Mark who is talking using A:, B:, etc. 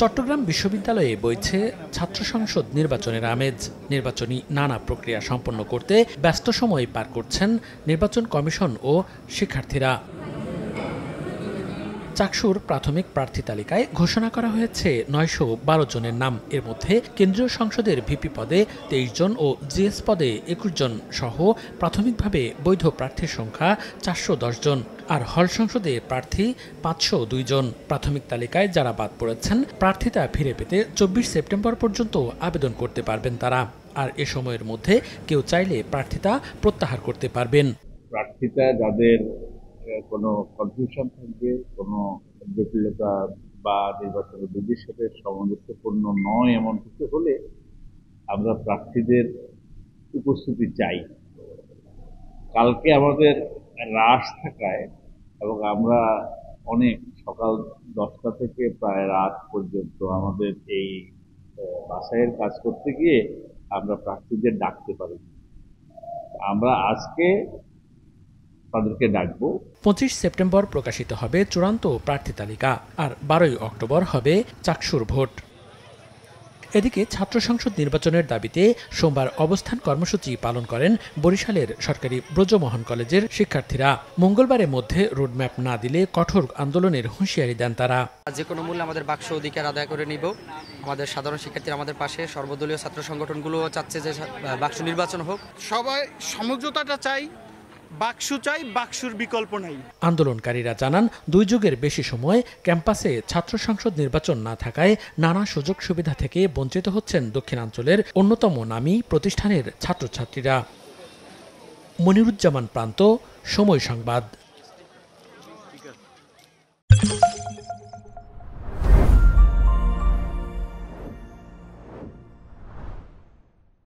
A: চট্টগ্রাম বিশ্ববিদ্যালয়ে বইছে ছাত্র সংসদ নির্বাচনের আমেজ। নির্বাচনী নানা প্রক্রিয়া সম্পন্ন করতে ব্যস্ত সময় পার করছেন নির্বাচন কমিশন ও শিক্ষার্থীরা। চাকসুর প্রাথমিক প্রার্থী তালিকায় ঘোষণা করা হয়েছে ৯১২ জনের নাম। এর মধ্যে কেন্দ্রীয় সংসদের ভিপি পদে ২৩ জন ও জিএস পদে ২১ জন সহ প্রাথমিকভাবে বৈধ প্রার্থীর সংখ্যা ৪১০ জন। আর হল সংসদে প্রার্থী ৫০২ জন। প্রাথমিক তালিকায় যারা বাদ পড়েছেন প্রার্থিতা ফিরে পেতে ২৪ সেপ্টেম্বর পর্যন্ত আবেদন করতে পারবেন তারা। আর এ সময়ের মধ্যে কেউ চাইলে প্রার্থিতা প্রত্যাহার করতে পারবেন।
B: প্রার্থিতা যাদের কোনো কনফিউশন থাকবে, কোনো জটিলতা বা নির্বাচনের বিধির সাথে সামঞ্জস্যপূর্ণ নয় এমন কিছু হলে আমরা প্রার্থীদের উপস্থিতি চাই। কালকে আমাদের রাশ থাকায় এবং আমরা অনেক সকাল 10টা থেকে প্রায় রাত পর্যন্ত আমাদের এই বাছাইয়ের কাজ করতে গিয়ে আমরা প্রার্থীদের ডাকতে পারি। আমরা আজকে তাদেরকে ডাকবো।
A: ২৫ সেপ্টেম্বর প্রকাশিত হবে চূড়ান্ত প্রার্থী তালিকা, আর ১২ অক্টোবর হবে চাকসুর ভোট। এদিকে ছাত্র সংসদ নির্বাচনের দাবিতে সোমবার অবস্থান কর্মসূচি পালন করেন বরিশালের সরকারি ব্রজমোহন কলেজের শিক্ষার্থীরা। মঙ্গলবারের মধ্যে রোডম্যাপ না দিলে কঠোর আন্দোলনের হুঁশিয়ারি দেন তারা।
C: যে কোনো মূল্যে আমাদের বাক্স অধিকার আদায় করে নিব। আমাদের সাধারণ শিক্ষার্থীরা আমাদের পাশে, সর্বদলীয় ছাত্র সংগঠনগুলো চাচ্ছে যে বাক্স নির্বাচন হোক।
D: সবাই সমঝোতাটা চাই, বাক্স চাই, বাক্সুর বিকল্প নাই।
A: আন্দোলনকারীরা জানান, ২ যুগের বেশি সময় ক্যাম্পাসে ছাত্র সংসদ নির্বাচন না থাকায় নানা সুযোগ সুবিধা থেকে বঞ্চিত হচ্ছেন দক্ষিণাঞ্চলের অন্যতম নামী প্রতিষ্ঠানের ছাত্রছাত্রীরা। মনিরুজ্জামান প্রান্ত, সময় সংবাদ।